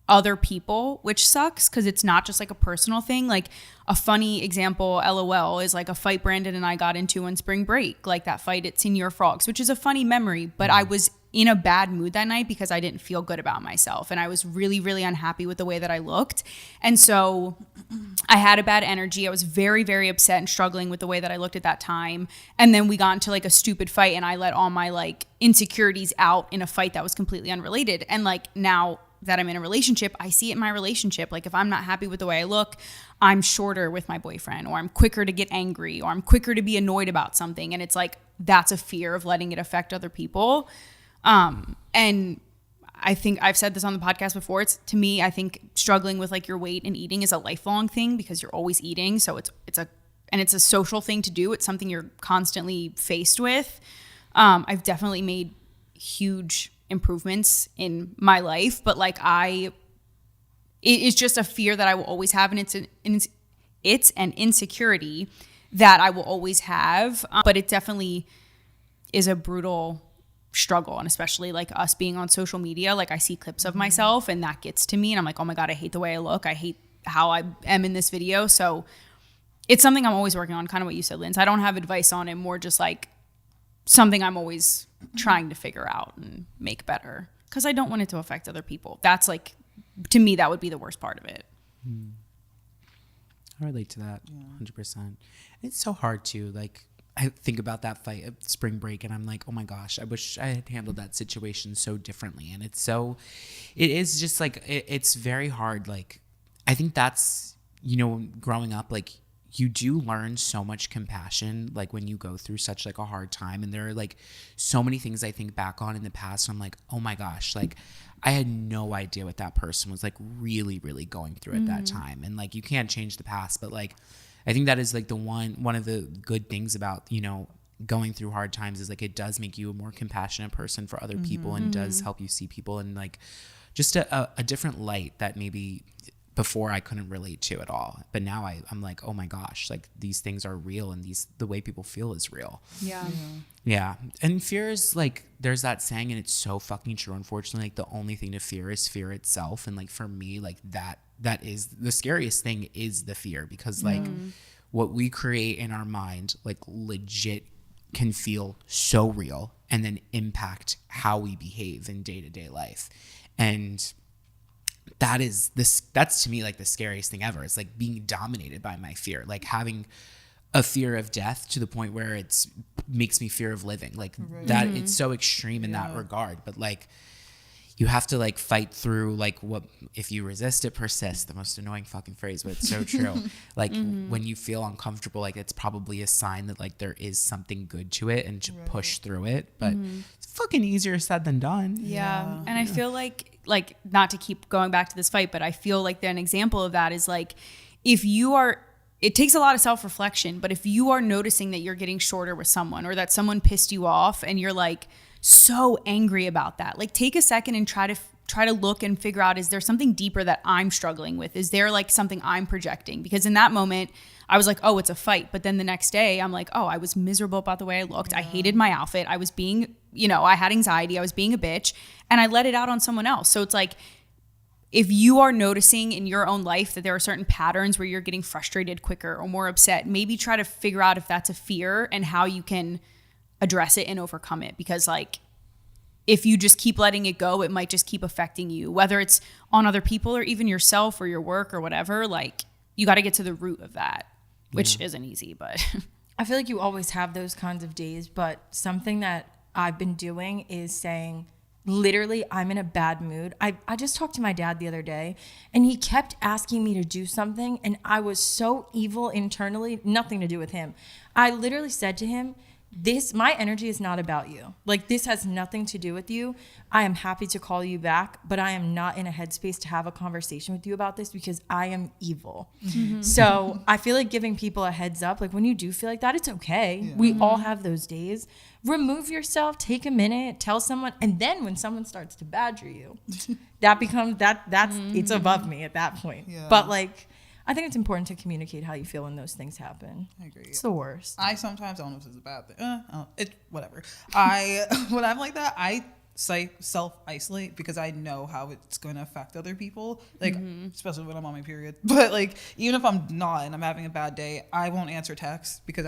other people, which sucks because it's not just like a personal thing. Like, a funny example, LOL, is like a fight Brandon and I got into on spring break, like that fight at Senior Frogs, which is a funny memory, but I was in a bad mood that night because I didn't feel good about myself, and I was really, really unhappy with the way that I looked. And so I had a bad energy. I was very, very upset and struggling with the way that I looked at that time. And then we got into like a stupid fight, and I let all my like insecurities out in a fight that was completely unrelated. And like, now that I'm in a relationship, I see it in my relationship. Like, if I'm not happy with the way I look, I'm shorter with my boyfriend, or I'm quicker to get angry, or I'm quicker to be annoyed about something. And it's like, that's a fear of letting it affect other people. And I think I've said this on the podcast before. It's, to me, I think struggling with like your weight and eating is a lifelong thing because you're always eating. So it's a social thing to do. It's something you're constantly faced with. I've definitely made huge improvements in my life, but like, it is just a fear that I will always have. And it's an insecurity that I will always have. But it definitely is a brutal struggle. And especially like us being on social media, like, I see clips of myself and that gets to me, and I'm like, oh my God, I hate the way I look. I hate how I am in this video. So it's something I'm always working on, kind of what you said, Linz. I don't have advice on it, more just like something I'm always trying to figure out and make better, because I don't want it to affect other people. That's like, to me, that would be the worst part of it. I relate to that 100%. It's so hard to like, I think about that fight at spring break, and I'm like, oh my gosh, I wish I had handled that situation so differently. And it is just like, it's very hard. Like, I think that's, growing up, like, you do learn so much compassion, like, when you go through such like a hard time. And there are like so many things I think back on in the past, and I'm like, oh my gosh, like, I had no idea what that person was like really, really going through at that time. And like, you can't change the past, but like, I think that is like one of the good things about, going through hard times is like, it does make you a more compassionate person for other people, and does help you see people in like just a different light that maybe before I couldn't relate to at all. But now I'm like, oh my gosh, like, these things are real, and the way people feel is real. Yeah. And fear is like, there's that saying, and it's so fucking true, unfortunately, like, the only thing to fear is fear itself. And like, for me, like, that is the scariest thing, is the fear, because like what we create in our mind, like, legit can feel so real, and then impact how we behave in day-to-day life. And that's to me like the scariest thing ever. It's like being dominated by my fear, like having a fear of death to the point where it makes me fear of living, like that. It's so extreme in that regard. But like, you have to like fight through like what if you resist it persists, the most annoying fucking phrase, but it's so true. Like when you feel uncomfortable, like it's probably a sign that like there is something good to it and to push through it. But it's fucking easier said than done. Yeah. And I feel like not to keep going back to this fight, but I feel like an example of that is like if you are, it takes a lot of self-reflection, but if you are noticing that you're getting shorter with someone or that someone pissed you off and you're like so angry about that, like take a second and try to look and figure out, is there something deeper that I'm struggling with? Is there like something I'm projecting? Because in that moment I was like, oh, it's a fight. But then the next day I'm like, oh, I was miserable about the way I looked. I hated my outfit. I was being, I had anxiety. I was being a bitch and I let it out on someone else. So it's like, if you are noticing in your own life that there are certain patterns where you're getting frustrated quicker or more upset, maybe try to figure out if that's a fear and how you can address it and overcome it. Because like, if you just keep letting it go, it might just keep affecting you, whether it's on other people or even yourself or your work or whatever. Like you got to get to the root of that, which isn't easy, but I feel like you always have those kinds of days, but something that I've been doing is saying, literally, I'm in a bad mood. I just talked to my dad the other day and he kept asking me to do something and I was so evil internally, nothing to do with him. I literally said to him, my energy is not about you. Like this has nothing to do with you. I am happy to call you back, but I am not in a headspace to have a conversation with you about this because I am evil. So I feel like giving people a heads up, like when you do feel like that, it's okay. Yeah. We all have those days. Remove yourself, take a minute, tell someone, and then when someone starts to badger you, that becomes that's it's above me at that point. Yeah. But like I think it's important to communicate how you feel when those things happen. I agree. It's the worst. I sometimes, I don't know if it's a bad thing. It's whatever. When I'm like that, I self-isolate because I know how it's going to affect other people. Like, especially when I'm on my period. But like, even if I'm not and I'm having a bad day, I won't answer texts because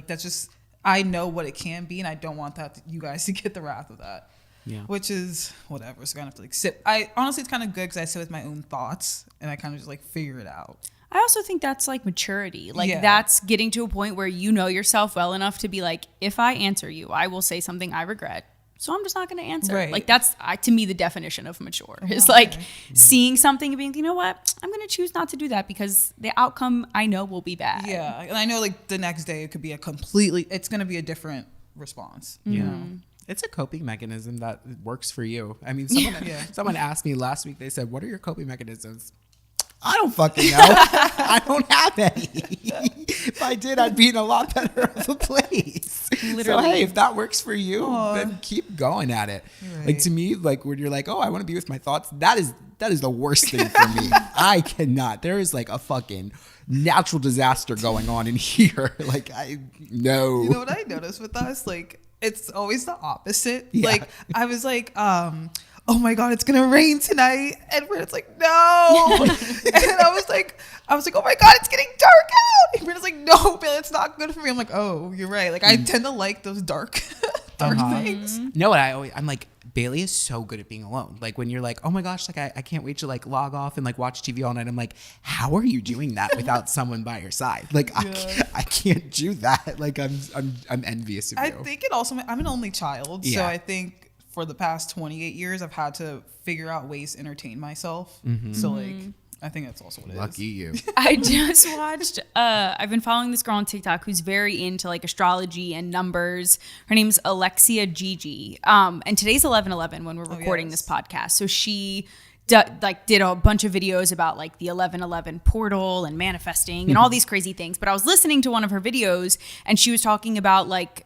that's just, I know what it can be and I don't want you guys to get the wrath of that. Yeah. Which is whatever. So I have to like sit. Honestly, it's kind of good because I sit with my own thoughts and I kind of just like figure it out. I also think that's like maturity. Like that's getting to a point where you know yourself well enough to be like, if I answer you, I will say something I regret. So I'm just not going to answer. Right. Like that's to me the definition of mature. It's like seeing something and being, you know what? I'm going to choose not to do that because the outcome I know will be bad. Yeah. And I know like the next day it could be it's going to be a different response. You know? It's a coping mechanism that works for you. I mean, someone asked me last week, they said, what are your coping mechanisms? I don't fucking know. I don't have any. If I did, I'd be in a lot better of a place. Literally. So, hey, if that works for you, then keep going at it. Right. Like to me, like when you're like, oh, I want to be with my thoughts, that is the worst thing for me. I cannot. There is like a fucking natural disaster going on in here. Like no. You know what I noticed with us? Like it's always the opposite. Yeah. Like I was like, oh my God, it's gonna rain tonight. And Britta's like, no. And I was like, oh my God, it's getting dark out. And Britta's like, no, Bailey, it's not good for me. I'm like, oh, you're right. Like I tend to like those dark things. No, I'm like, Bailey is so good at being alone. Like when you're like, oh my gosh, like I can't wait to like log off and like watch TV all night. I'm like, how are you doing that without someone by your side? Like I can't do that. Like I'm envious of you. I think it also, I'm an only child. So I think for the past 28 years, I've had to figure out ways to entertain myself. So like, I think that's also what it is. Lucky you. I just watched, I've been following this girl on TikTok who's very into like astrology and numbers. Her name's Alexia Gigi. And today's 11/11 when we're recording this podcast. So she did a bunch of videos about like the 11/11 portal and manifesting and all these crazy things. But I was listening to one of her videos and she was talking about like,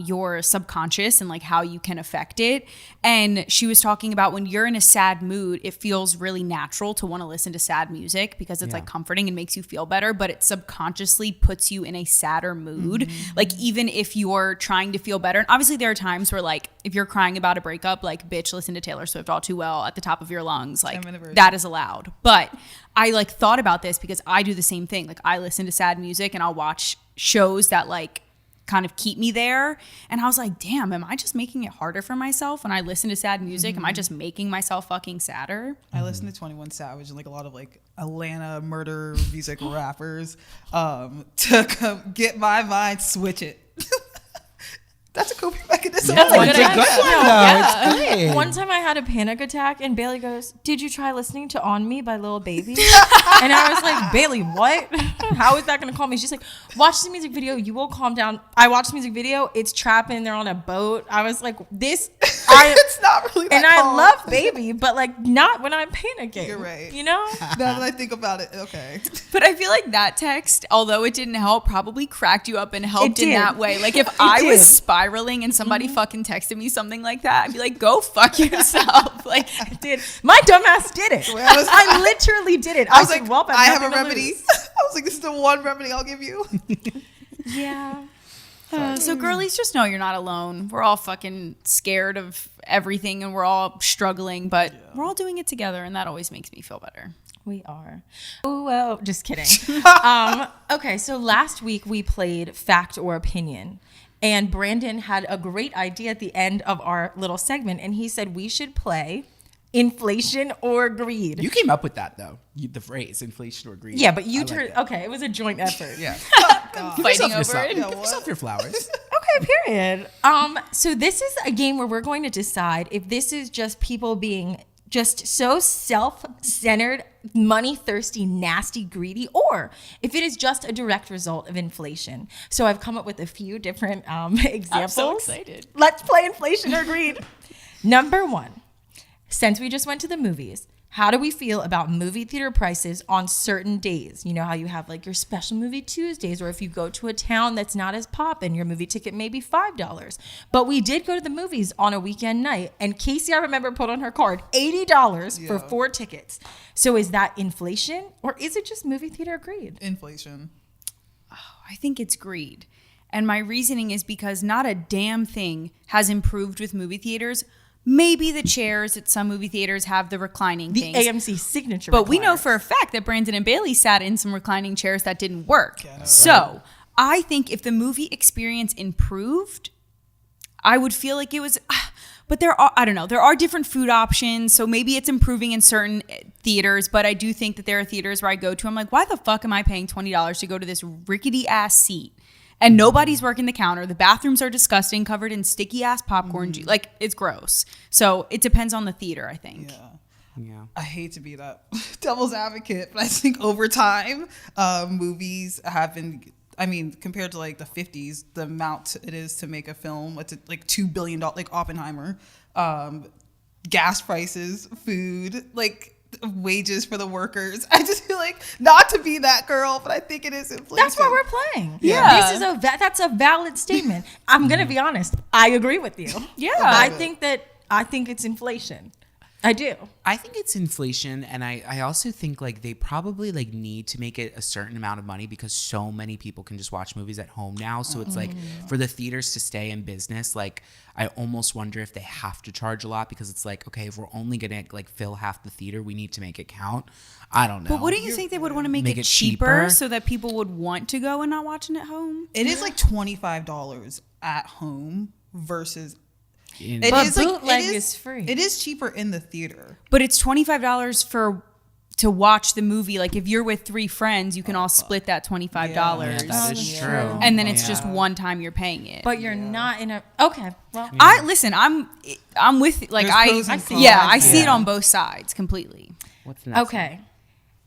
your subconscious and like how you can affect it. And she was talking about when you're in a sad mood, it feels really natural to want to listen to sad music because it's like comforting and makes you feel better, but it subconsciously puts you in a sadder mood. Like even if you're trying to feel better. And obviously there are times where like, if you're crying about a breakup, like bitch, listen to Taylor Swift all too well at the top of your lungs. Like that is allowed. But I like thought about this because I do the same thing. Like I listen to sad music and I'll watch shows that like kind of keep me there. And I was like, damn, am I just making it harder for myself when I listen to sad music? Am I just making myself fucking sadder? I listen to 21 Savage and like a lot of like Atlanta murder music rappers to get my mind switch it. That's a coping mechanism. That's a It's good a good idea. one, though. It's great. One time I had a panic attack and Bailey goes, "Did you try listening to On Me by Lil Baby?" And I was like, "Bailey, what? How is that going to calm me?" She's like, "Watch the music video. You will calm down." I watched the music video. It's trapping. They're on a boat. I was like, "This." It's not really that And calm. I love Baby, but like not when I'm panicking. You're right. You know? Now that I think about it, okay. But I feel like that text, although it didn't help, probably cracked you up and helped It in did. that way. Like if I was did. spiraling and somebody fucking texted me something like that, I'd be like, go fuck yourself. Like I did. My dumbass did it. Well, I literally did it. I was said, like, "Well, I have a nothing to remedy. lose." I was like, this is the one remedy I'll give you. Yeah. so girlies, just know you're not alone. We're all fucking scared of everything and we're all struggling, but we're all doing it together, and that always makes me feel better. We are. Oh, well, just kidding. Okay, so last week we played Fact or Opinion, and Brandon had a great idea at the end of our little segment, and he said we should play Inflation or Greed. You came up with that, though. The phrase inflation or greed. Yeah, but you I like turned. that. Okay, it was a joint effort. Yeah. Fighting over yourself, it. Yeah, give yourself your flowers. Okay, period. So this is a game where we're going to decide if this is just people being just so self-centered, money-thirsty, nasty, greedy, or if it is just a direct result of inflation. So I've come up with a few different examples. I'm so excited. Let's play inflation or greed. Number one, since we just went to the movies, how do we feel about movie theater prices on certain days? You know how you have like your special movie Tuesdays, or if you go to a town that's not as poppin', your movie ticket may be $5. But we did go to the movies on a weekend night, and Casey, I remember, put on her card $80 for 4 tickets. So is that inflation, or is it just movie theater greed? Inflation. I think it's greed. And my reasoning is because not a damn thing has improved with movie theaters. Maybe the chairs at some movie theaters have the reclining The things. AMC signature. But we know recliners. for a fact that Brandon and Bailey sat in some reclining chairs that didn't work. So I think if the movie experience improved, I would feel like it was. But there are, I don't know, there are different food options. So maybe it's improving in certain theaters. But I do think that there are theaters where I go to, I'm like, why the fuck am I paying $20 to go to this rickety ass seat? And nobody's working the counter. The bathrooms are disgusting, covered in sticky ass popcorn juice. Like, it's gross. So it depends on the theater, I think. Yeah. I hate to be that devil's advocate, but I think over time, movies have been, I mean, compared to like the 50s, the amount it is to make a film, what's it, like $2 billion, like Oppenheimer, gas prices, food, like wages for the workers. I just feel like, not to be that girl, but I think it is inflation. That's why we're playing. Yeah. This is that's a valid statement. I'm gonna be honest. I agree with you. Yeah. I think it's inflation. I do. I think it's inflation, and I also think like they probably like need to make it a certain amount of money because so many people can just watch movies at home now. So it's like for the theaters to stay in business, like I almost wonder if they have to charge a lot because it's like, okay, if we're only gonna like fill half the theater, we need to make it count. I don't know. But wouldn't you think they would want to make it cheaper so that people would want to go and not watching at home? It is like $25 at home versus In- But bootleg is free. It is cheaper in the theater. But it's $25 to watch the movie. Like if you're with 3 friends, you can all split that $25. Yeah, that is true. And then it's just one time you're paying it. But you're not in a okay. Well, I'm with like There's pros and cons. I see it Yeah. on both sides completely. What's the next okay.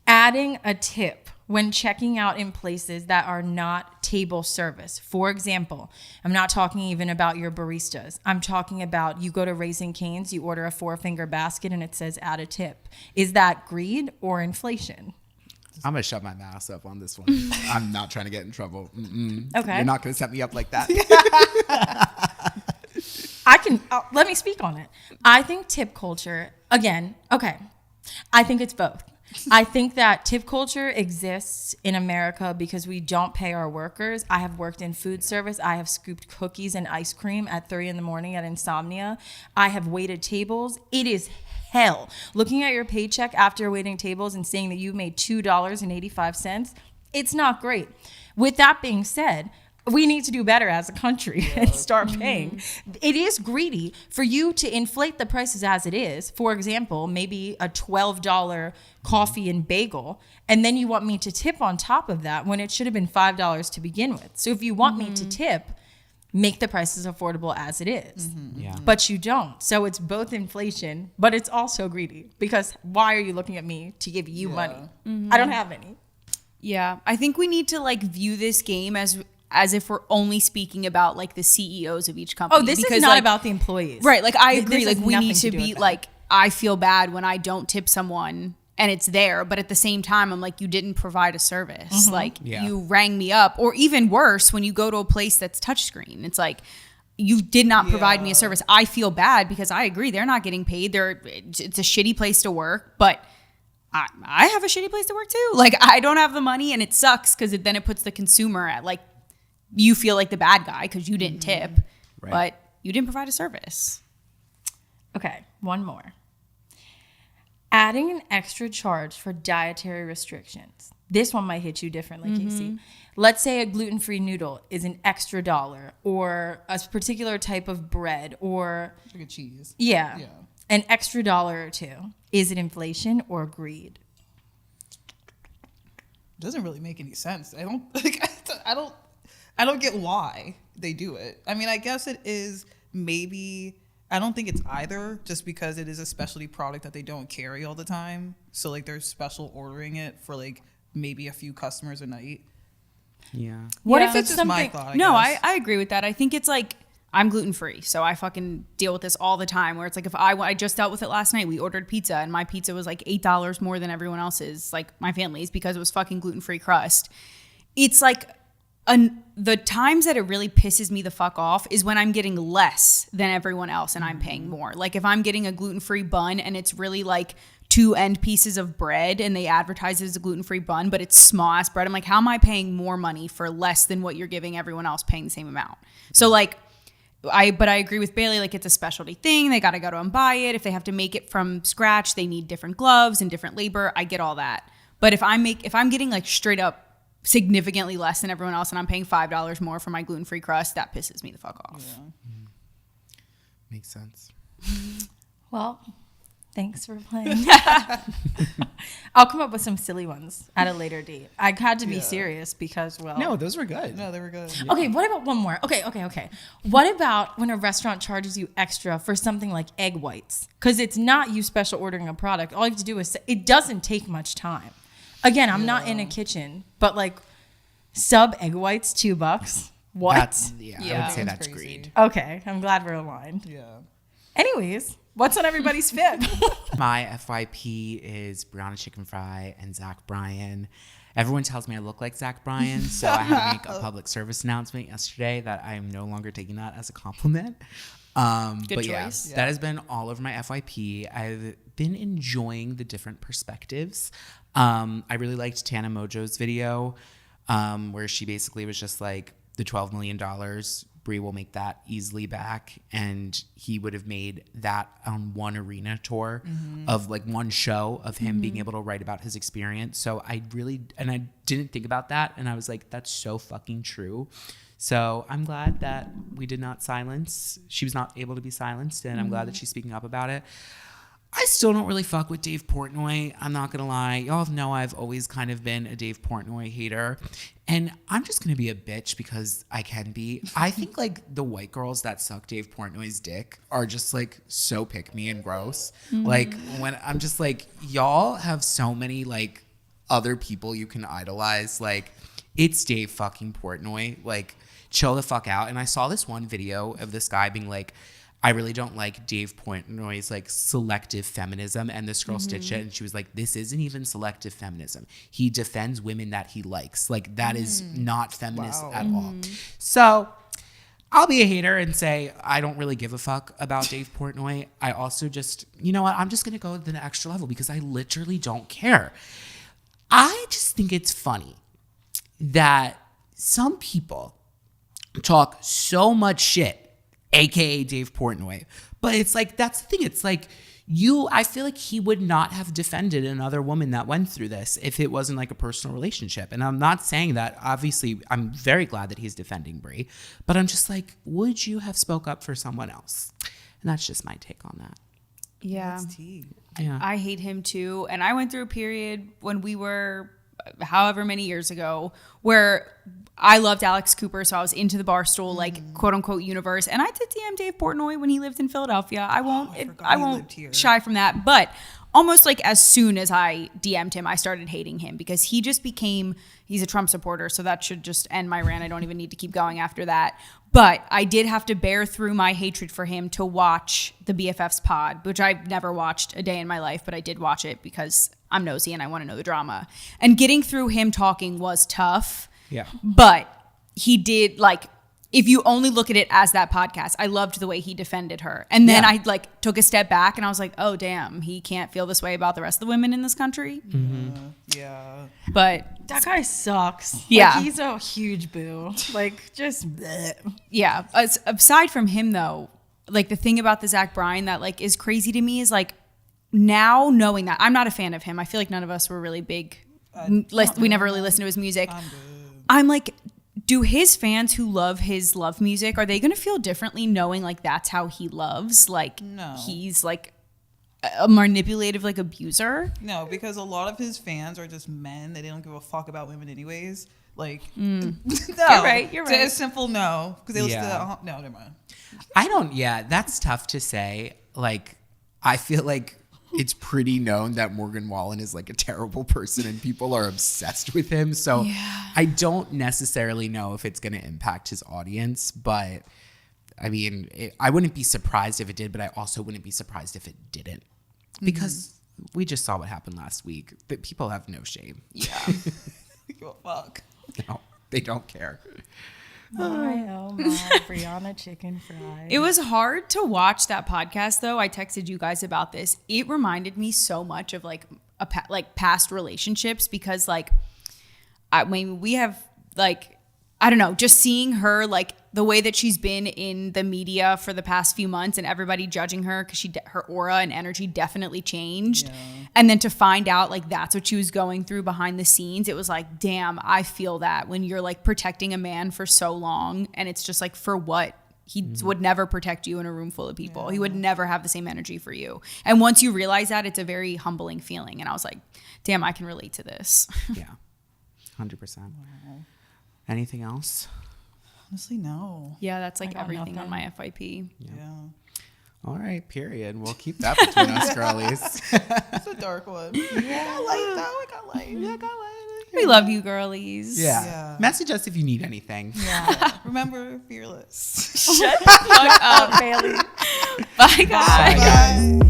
Adding a tip when checking out in places that are not table service. For example, I'm not talking even about your baristas. I'm talking about you go to Raising Cane's, you order a 4-finger basket and it says add a tip. Is that greed or inflation? I'm gonna shut my mouth up on this one. I'm not trying to get in trouble. Okay. You're not gonna set me up like that. I can, let me speak on it. I think tip culture, again, okay. I think it's both. I think that tip culture exists in America because we don't pay our workers. I have worked in food service. I have scooped cookies and ice cream at 3 a.m. at Insomnia. I have waited tables. It is hell. Looking at your paycheck after waiting tables and seeing that you made $2.85, it's not great. With that being said, we need to do better as a country and start paying. It is greedy for you to inflate the prices as it is. For example, maybe a $12 coffee and bagel, and then you want me to tip on top of that when it should have been $5 to begin with. So if you want me to tip, make the prices affordable as it is. Yeah. But you don't. So it's both inflation, but it's also greedy, because why are you looking at me to give you money? I don't have any. Yeah, I think we need to like view this game as if we're only speaking about like the CEOs of each company. Oh, this because, is not like, about the employees. right. Like I This agree. has Like we nothing need to do be with that. like, I feel bad when I don't tip someone and it's there, but at the same time, I'm like, you didn't provide a service. Like you rang me up, or even worse, when you go to a place that's touchscreen, it's like, you did not provide me a service. I feel bad because I agree they're not getting paid. It's a shitty place to work, but I have a shitty place to work too. Like I don't have the money, and it sucks because then it puts the consumer at like, you feel like the bad guy because you didn't tip, but you didn't provide a service. Okay, one more. Adding an extra charge for dietary restrictions. This one might hit you differently, Casey. Let's say a gluten-free noodle is an extra $1, or a particular type of bread, or Like a cheese. yeah, an extra $1 or $2. Is it inflation or greed? Doesn't really make any sense. I don't like. I don't get why they do it. I mean, I guess it is maybe. I don't think it's either, just because it is a specialty product that they don't carry all the time. So like they're special ordering it for like maybe a few customers a night. Yeah. What Yeah. if That's it's just my something? thought. No, guess. I agree with that. I think it's like, I'm gluten free, so I fucking deal with this all the time. Where it's like, if I just dealt with it last night. We ordered pizza, and my pizza was like $8 more than everyone else's, like my family's, because it was fucking gluten free crust. It's like, the times that it really pisses me the fuck off is when I'm getting less than everyone else and I'm paying more. Like if I'm getting a gluten free bun and it's really like 2 end pieces of bread, and they advertise it as a gluten free bun, but it's small ass bread. I'm like, how am I paying more money for less than what you're giving everyone else paying the same amount? So like, I agree with Bailey. Like it's a specialty thing. They got to go to and buy it. If they have to make it from scratch, they need different gloves and different labor. I get all that. But if I'm getting like straight up significantly less than everyone else, and I'm paying $5 more for my gluten-free crust, that pisses me the fuck off. Yeah. Makes sense. Well, thanks for playing. I'll come up with some silly ones at a later date. I had to be serious because, well. No, those were good. No, they were good. Okay, what about one more? Okay. What about when a restaurant charges you extra for something like egg whites? Because it's not you special ordering a product. All you have to do is, it doesn't take much time. Again, I'm not in a kitchen, but like sub egg whites, $2. What? I would say that's crazy. greed. Okay, I'm glad we're aligned. Yeah. Anyways, what's on everybody's fit? My FYP is Brianna Chicken Fry and Zach Bryan. Everyone tells me I look like Zach Bryan, so I had to make a public service announcement yesterday that I am no longer taking that as a compliment. Good but choice. yeah, that has been all over my FYP. I've been enjoying the different perspectives. I really liked Tana Mojo's video, where she basically was just like, the $12 million, Brie will make that easily back. And he would have made that on one arena tour of like one show of him being able to write about his experience. So I didn't think about that. And I was like, that's so fucking true. So I'm glad that we did not silence. She was not able to be silenced. And I'm glad that she's speaking up about it. I still don't really fuck with Dave Portnoy. I'm not going to lie. Y'all know I've always kind of been a Dave Portnoy hater. And I'm just going to be a bitch because I can be. I think like the white girls that suck Dave Portnoy's dick are just like so pick me and gross. Like when I'm just like, y'all have so many like other people you can idolize. Like it's Dave fucking Portnoy. Like chill the fuck out. And I saw this one video of this guy being like, I really don't like Dave Portnoy's like selective feminism, and this girl stitched it and she was like, this isn't even selective feminism. He defends women that he likes. Like that is not feminist at all. So I'll be a hater and say I don't really give a fuck about Dave Portnoy. I also just, you know what? I'm just going to go to the extra level because I literally don't care. I just think it's funny that some people talk so much shit, AKA Dave Portnoy. But it's like, that's the thing. It's like I feel like he would not have defended another woman that went through this if it wasn't like a personal relationship. And I'm not saying that, obviously, I'm very glad that he's defending Brie, but I'm just like, would you have spoke up for someone else? And that's just my take on that. Yeah. That's tea. Yeah. I hate him too. And I went through a period when we were however many years ago, where I loved Alex Cooper, so I was into the Barstool, like, quote unquote universe. And I did DM Dave Portnoy when he lived in Philadelphia. I won't shy from that. But almost like as soon as I DM'd him, I started hating him because he just he's a Trump supporter. So that should just end my rant. I don't even need to keep going after that. But I did have to bear through my hatred for him to watch the BFFs pod, which I've never watched a day in my life, but I did watch it because I'm nosy and I want to know the drama. And getting through him talking was tough. Yeah. But he did, like, if you only look at it as that podcast, I loved the way he defended her. And then I like took a step back and I was like, oh, damn, he can't feel this way about the rest of the women in this country. Yeah. But that guy sucks. Yeah. Like, he's a huge boo. Like, just bleh. Yeah. Aside from him, though, like, the thing about the Zach Bryan that, like, is crazy to me is, like, now knowing that I'm not a fan of him. I feel like none of us were really big. We never really listened to his music. I'm like, do his fans who love his love music, are they going to feel differently knowing, like, that's how he loves? Like, No. He's, like, a manipulative, like, abuser? No, because a lot of his fans are just men. They don't give a fuck about women anyways. Like, no. You're right. It's a simple no. Because they listen to no, never mind. That's tough to say. Like, I feel like it's pretty known that Morgan Wallen is like a terrible person and people are obsessed with him. So I don't necessarily know if it's going to impact his audience, but I mean, I wouldn't be surprised if it did, but I also wouldn't be surprised if it didn't because we just saw what happened last week. That people have no shame. Yeah. Give a fuck. No, they don't care. My Brianna chicken fries. It was hard to watch that podcast, though. I texted you guys about this. It reminded me so much of like past relationships because, like, I mean, we have, like, I don't know, just seeing her, like, the way that she's been in the media for the past few months and everybody judging her because her aura and energy definitely changed. Yeah. And then to find out, like, that's what she was going through behind the scenes, it was like, damn, I feel that when you're, like, protecting a man for so long and it's just like, for what? He would never protect you in a room full of people. Yeah. He would never have the same energy for you. And once you realize that, it's a very humbling feeling. And I was like, damn, I can relate to this. Yeah, 100%. Wow. Anything else? Honestly, no. Yeah, that's like everything on my FYP. Yeah. All right, period. We'll keep that between us girlies. It's a dark one. Yeah, I got light. We love you, girlies. Yeah. Message us if you need anything. Yeah. Remember, fearless. Shut the fuck up, Bailey. Bye, guys. Bye, guys.